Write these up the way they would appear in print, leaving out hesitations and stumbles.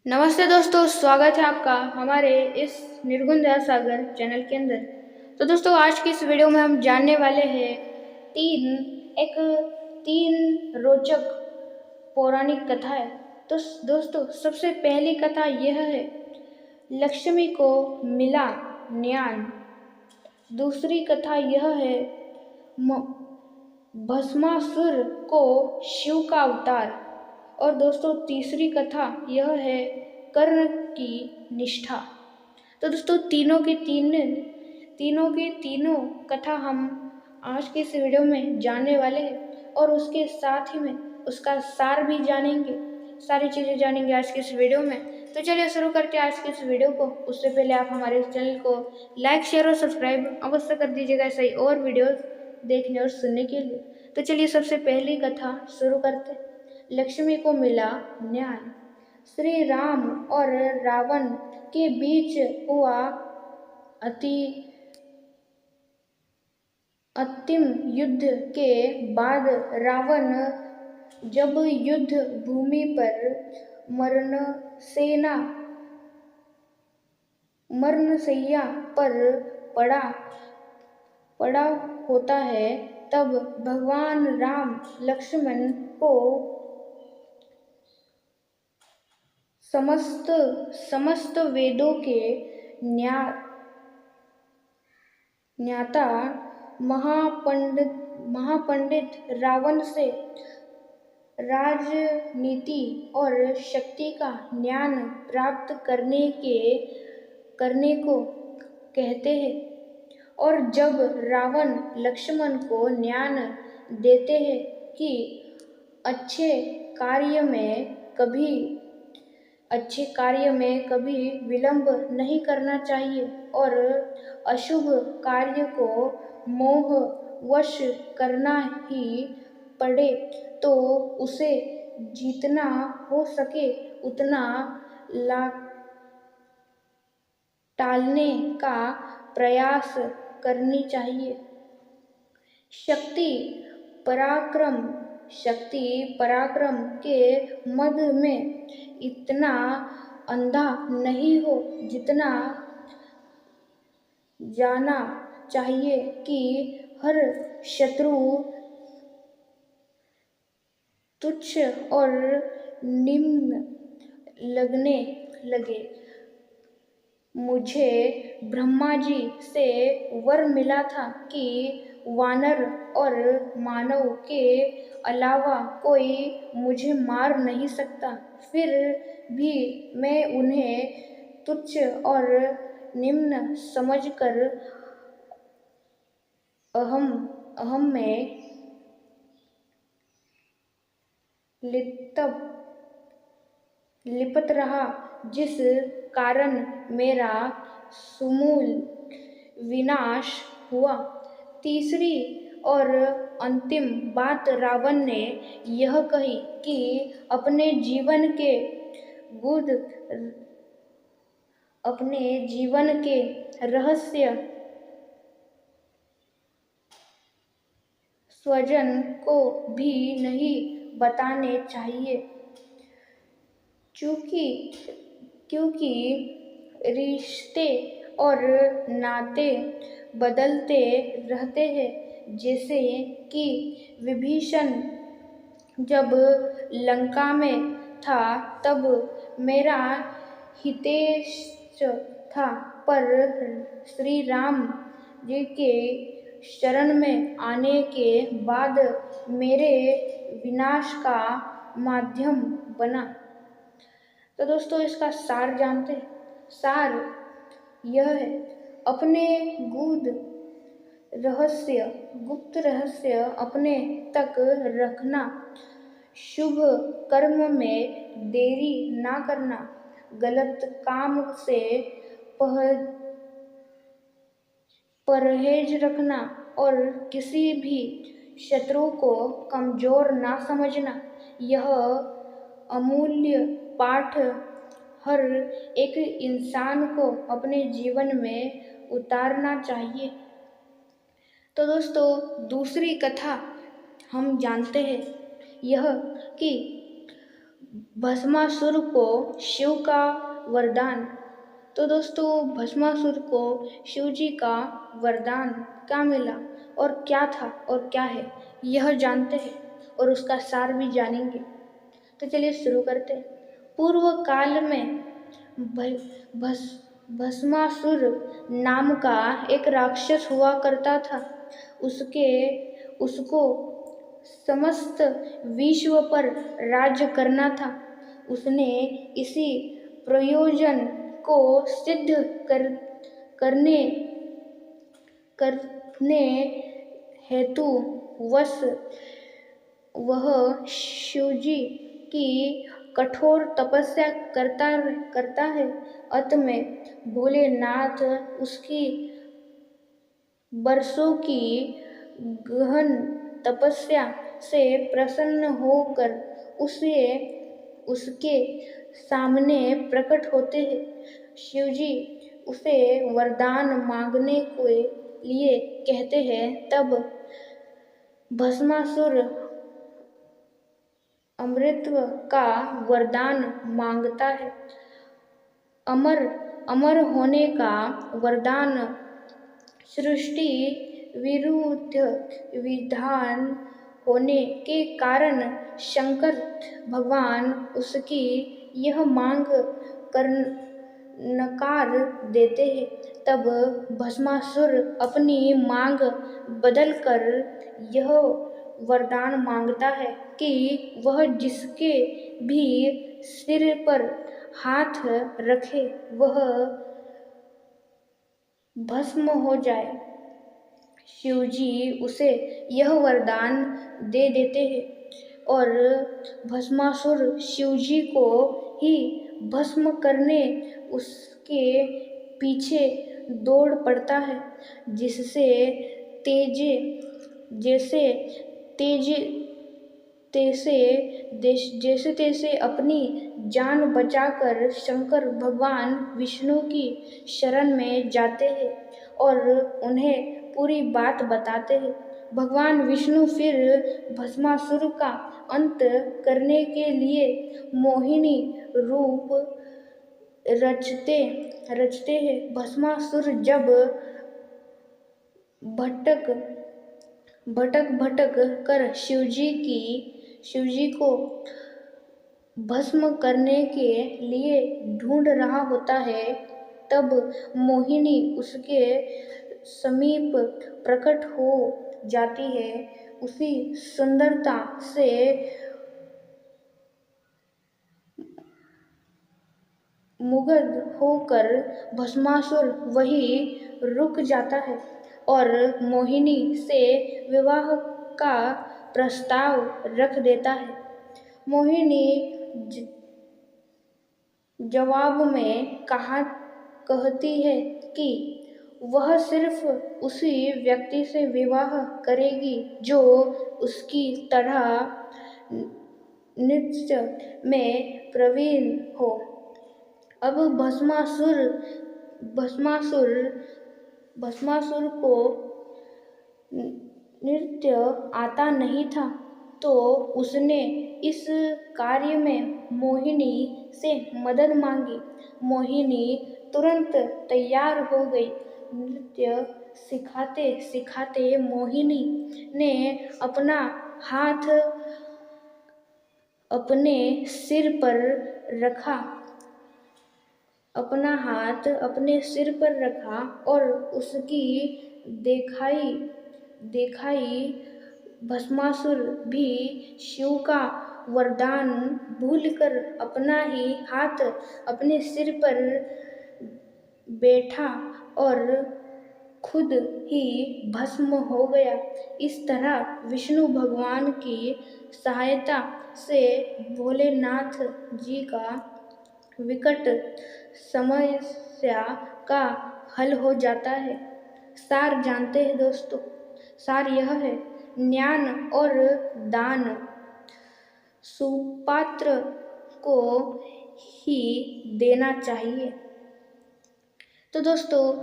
नमस्ते दोस्तों, स्वागत है आपका हमारे इस निर्गुण दया सागर चैनल के अंदर। तो दोस्तों, आज की इस वीडियो में हम जानने वाले हैं तीन रोचक पौराणिक कथाएं। तो दोस्तों, सबसे पहली कथा यह है, लक्ष्मी को मिला ज्ञान। दूसरी कथा यह है, भस्मासुर को शिव का अवतार। और दोस्तों, तीसरी कथा यह है, कर्ण की निष्ठा। तो दोस्तों, तीनों की तीनों कथा हम आज के इस वीडियो में जानने वाले हैं और उसके साथ ही में उसका सार भी जानेंगे। सारी चीज़ें जानेंगे आज के इस वीडियो में। तो चलिए शुरू करते हैं आज के इस वीडियो को। उससे पहले आप हमारे इस चैनल को लाइक, शेयर और सब्सक्राइब अवश्य कर दीजिएगा ऐसे ही और वीडियोस देखने और सुनने के लिए। तो चलिए सबसे पहली कथा शुरू करते हैं। लक्ष्मी को मिला ज्ञान। श्री राम और रावण के बीच हुआ अंतिम युद्ध के बाद रावण जब युद्ध भूमि पर मरणशैया पर पड़ा होता है, तब भगवान राम लक्ष्मण को समस्त वेदों के ज्ञाता महापंडित रावण से राजनीति और शक्ति का ज्ञान प्राप्त करने को कहते हैं। और जब रावण लक्ष्मण को ज्ञान देते हैं कि अच्छे कार्य में कभी विलंब नहीं करना चाहिए और अशुभ कार्य को मोहवश करना ही पड़े, तो उसे जितना हो सके उतना टालने का प्रयास करनी चाहिए। शक्ति पराक्रम के मद में इतना अंधा नहीं हो जितना जाना चाहिए कि हर शत्रु तुच्छ और निम्न लगने लगे। मुझे ब्रह्मा जी से वर मिला था कि वानर और मानव के अलावा कोई मुझे मार नहीं सकता, फिर भी मैं उन्हें तुच्छ और निम्न समझकर अहम में लिपट रहा, जिस कारण मेरा समूल विनाश हुआ। तीसरी और अंतिम बात रावण ने यह कही कि अपने जीवन के रहस्य स्वजन को भी नहीं बताने चाहिए, क्योंकि रिश्ते और नाते बदलते रहते हैं। जैसे कि विभीषण जब लंका में था तब मेरा हितैषी था, पर श्री राम जी के शरण में आने के बाद मेरे विनाश का माध्यम बना। तो दोस्तों, इसका सार जानते हैं। सार यह है, अपने गुप्त रहस्य अपने तक रखना, शुभ कर्म में देरी ना करना, गलत काम से परहेज रखना और किसी भी शत्रु को कमजोर ना समझना। यह अमूल्य पाठ हर एक इंसान को अपने जीवन में उतारना चाहिए। तो दोस्तों, दूसरी कथा हम जानते हैं यह कि भस्मासुर को शिव का वरदान। तो दोस्तों भस्मासुर को शिव जी का वरदान क्या मिला और क्या था और क्या है, यह जानते हैं और उसका सार भी जानेंगे। तो चलिए शुरू करते हैं। पूर्व काल में भस्मासुर नाम का एक राक्षस हुआ करता था। उसको समस्त विश्व पर राज्य करना था। उसने इसी प्रयोजन को सिद्ध करने करने हेतु वह शिवजी की कठोर तपस्या करता है। अंत में भोलेनाथ उसकी वर्षों की गहन तपस्या से प्रसन्न होकर उसके सामने प्रकट होते हैं। शिवजी उसे वरदान मांगने के लिए कहते हैं। तब भस्मासुर अमृतत्व का वरदान मांगता है। अमर होने का वरदान सृष्टि विरुद्ध विधान होने के कारण शंकर भगवान उसकी यह मांग नकार देते हैं। तब भस्मासुर अपनी मांग बदलकर यह वरदान मांगता है कि वह जिसके भी सिर पर हाथ रखे वह भस्म हो जाए। शिवजी उसे यह वरदान दे देते हैं और भस्मासुर शिवजी को ही भस्म करने उसके पीछे दौड़ पड़ता है। जिससे जैसे तैसे अपनी जान बचाकर शंकर भगवान विष्णु की शरण में जाते हैं और उन्हें पूरी बात बताते हैं। भगवान विष्णु फिर भस्मासुर का अंत करने के लिए मोहिनी रूप रचते हैं। भस्मासुर जब भटक कर शिवजी को भस्म करने के लिए ढूंढ रहा होता है, तब मोहिनी उसके समीप प्रकट हो जाती है। उसी सुंदरता से मुग्ध होकर भस्मासुर वहीं रुक जाता है और मोहिनी से विवाह का प्रस्ताव रख देता है। मोहिनी जवाब में कहती है कि वह सिर्फ उसी व्यक्ति से विवाह करेगी जो उसकी तरह नृत्य में प्रवीण हो। अब भस्मासुर को नृत्य आता नहीं था, तो उसने इस कार्य में मोहिनी से मदद मांगी। मोहिनी तुरंत तैयार हो गई। नृत्य सिखाते सिखाते मोहिनी ने अपना हाथ अपने सिर पर रखा और उसकी देखाई भस्मासुर भी शिव का वरदान भूलकर अपना ही हाथ अपने सिर पर बैठा और खुद ही भस्म हो गया। इस तरह विष्णु भगवान की सहायता से भोलेनाथ जी का विकट समस्या का हल हो जाता है। सार जानते हैं दोस्तों, सार यह है, ज्ञान और दान सुपात्र को ही देना चाहिए। तो दोस्तों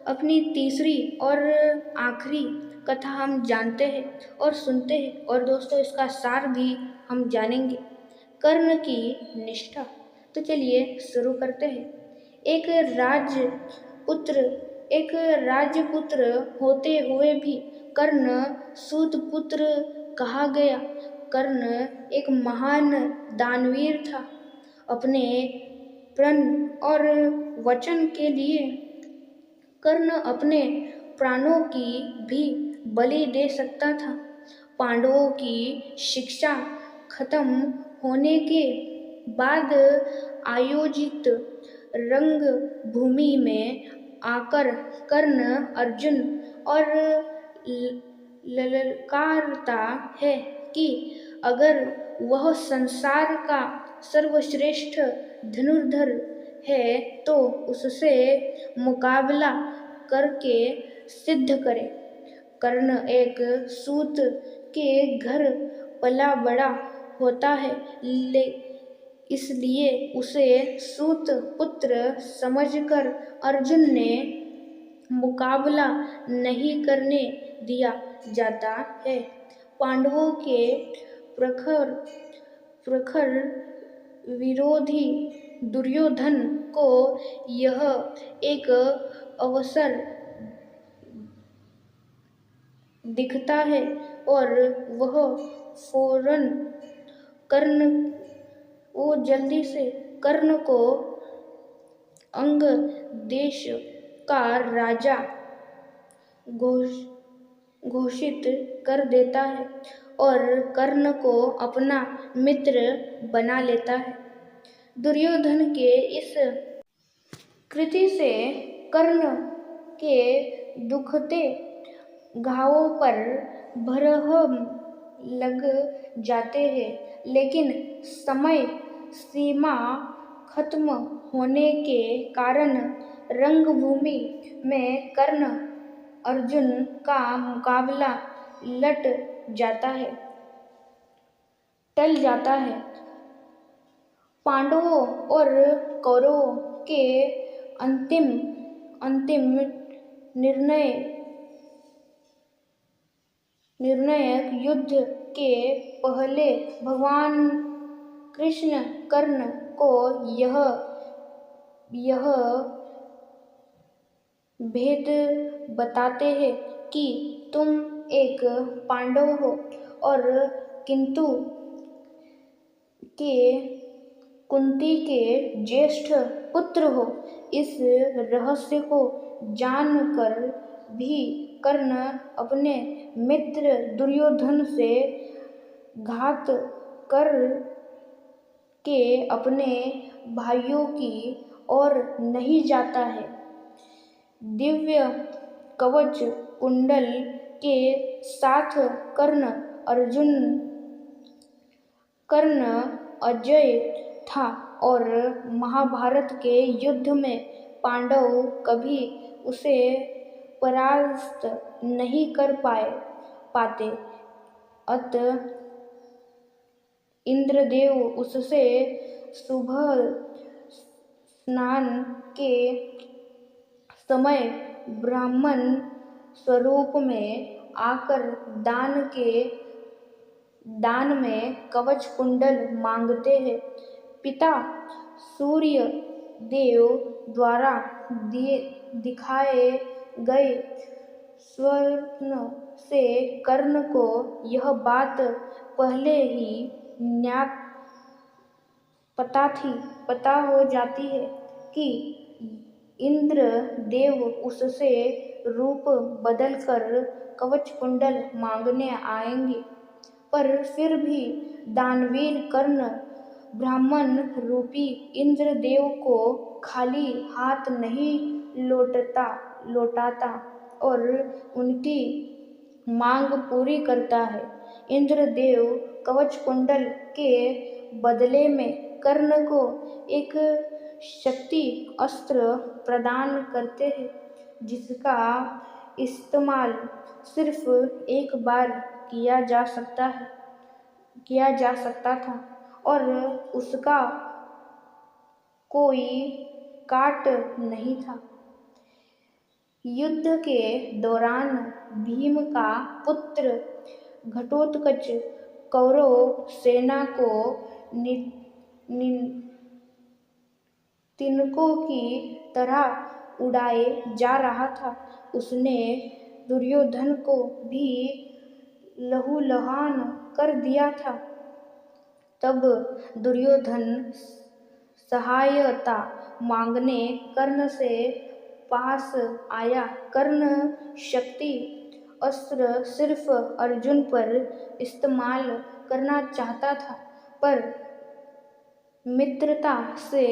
अपनी तीसरी और आखिरी कथा हम जानते हैं और सुनते हैं और दोस्तों इसका सार भी हम जानेंगे। कर्ण की निष्ठा। तो चलिए शुरू करते हैं। एक राजपुत्र होते हुए भी कर्ण सूतपुत्र कहा गया। कर्ण एक महान दानवीर था। अपने प्रण और वचन के लिए कर्ण अपने प्राणों की भी बलि दे सकता था। पांडवों की शिक्षा खत्म होने के बाद आयोजित रंग भूमि में आकर कर्ण अर्जुन और ललकारता है कि अगर वह संसार का सर्वश्रेष्ठ धनुर्धर है तो उससे मुकाबला करके सिद्ध करे। कर्ण एक सूत के घर पला बड़ा होता है, इसलिए उसे सूत पुत्र समझकर अर्जुन ने मुकाबला नहीं करने दिया जाता है। पांडवों के प्रखर विरोधी दुर्योधन को यह एक अवसर दिखता है और वह फौरन जल्दी से कर्ण को अंग देश का राजा घोषित कर देता है और कर्ण को अपना मित्र बना लेता है। दुर्योधन के इस कृति से कर्ण के दुखते घावों पर भरहम लग जाते हैं, लेकिन समय सीमा खत्म होने के कारण रंगभूमि में कर्ण अर्जुन का मुकाबला टल जाता है। पांडवों और कौरवों के अंतिम निर्णायक युद्ध के पहले भगवान कृष्ण कर्ण को यह भेद बताते हैं कि तुम एक पांडव हो और किंतु कुंती के ज्येष्ठ पुत्र हो। इस रहस्य को जानकर भी कर्ण अपने मित्र दुर्योधन से घात कर के अपने भाइयों की ओर नहीं जाता है। दिव्य कवच कुंडल के साथ कर्ण अजय था और महाभारत के युद्ध में पांडव कभी उसे परास्त नहीं कर पाते। अतः इंद्रदेव उससे सुबह स्नान के समय ब्राह्मण स्वरूप में आकर दान में कवच कुंडल मांगते हैं। पिता सूर्य देव द्वारा दिखाए गए स्वप्न से कर्ण को यह बात पहले ही पता हो जाती है कि इंद्र देव उससे रूप बदलकर कवच कुंडल मांगने आएंगे, पर फिर भी दानवीर कर्ण ब्राह्मण रूपी इंद्र देव को खाली हाथ नहीं लौटाता और उनकी मांग पूरी करता है। इंद्रदेव कवच कुंडल के बदले में कर्ण को एक शक्ति अस्त्र प्रदान करते हैं, जिसका इस्तेमाल सिर्फ एक बार किया जा सकता था और उसका कोई काट नहीं था। युद्ध के दौरान भीम का पुत्र घटोत्कच कौरव सेना को तिनकों की तरह उड़ाए जा रहा था। उसने दुर्योधन को भी लहूलुहान कर दिया था। तब दुर्योधन सहायता मांगने कर्ण से पास आया। कर्ण शक्ति अस्त्र सिर्फ अर्जुन पर इस्तेमाल करना चाहता था, पर मित्रता से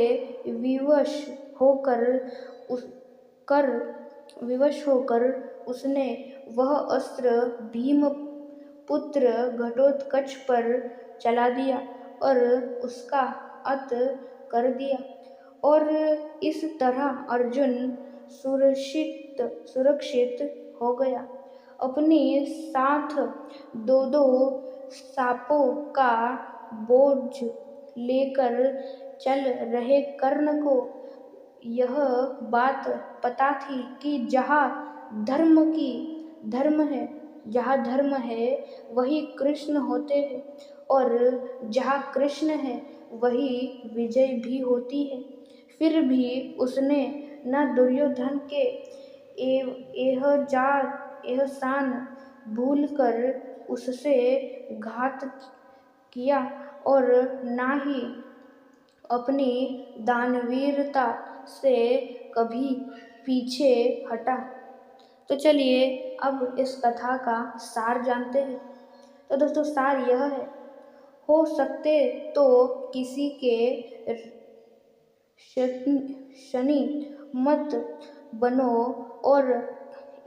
विवश होकर उसने वह अस्त्र भीम पुत्र घटोत्कच पर चला दिया और उसका अंत कर दिया। और इस तरह अर्जुन सुरक्षित हो गया। अपने साथ दो दो सांपों का बोझ लेकर चल रहे कर्ण को यह बात पता थी कि जहाँ धर्म है वही कृष्ण होते हैं, और जहाँ कृष्ण है वही विजय भी होती है। फिर भी उसने न दुर्योधन के एहसान भूलकर उससे घात किया और ना ही अपनी दानवीरता से कभी पीछे हटा। तो चलिए अब इस कथा का सार जानते हैं। तो दोस्तों सार यह है, हो सकते तो किसी के शनि मत बनो, और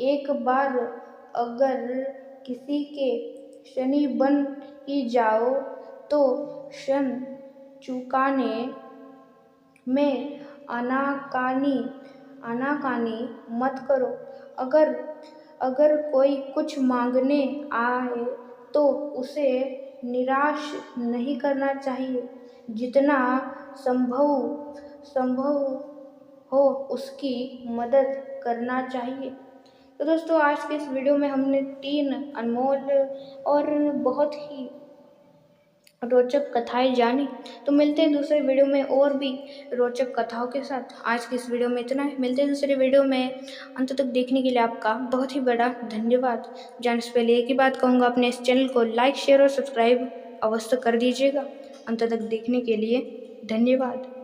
एक बार अगर किसी के शनि बन ही जाओ तो शन चुकाने में आनाकानी मत करो। अगर कोई कुछ मांगने आए तो उसे निराश नहीं करना चाहिए। जितना संभव हो उसकी मदद करना चाहिए। तो दोस्तों आज के इस वीडियो में हमने 3 अनमोल और बहुत ही रोचक कथाएं जानी। तो मिलते हैं दूसरे वीडियो में और भी रोचक कथाओं के साथ। आज की इस वीडियो में इतना है, मिलते हैं दूसरे वीडियो में। अंत तक देखने के लिए आपका बहुत ही बड़ा धन्यवाद। जाने से पहले एक ही बात कहूँगा, अपने इस चैनल को लाइक शेयर और सब्सक्राइब अवश्य कर दीजिएगा। अंत तक देखने के लिए धन्यवाद।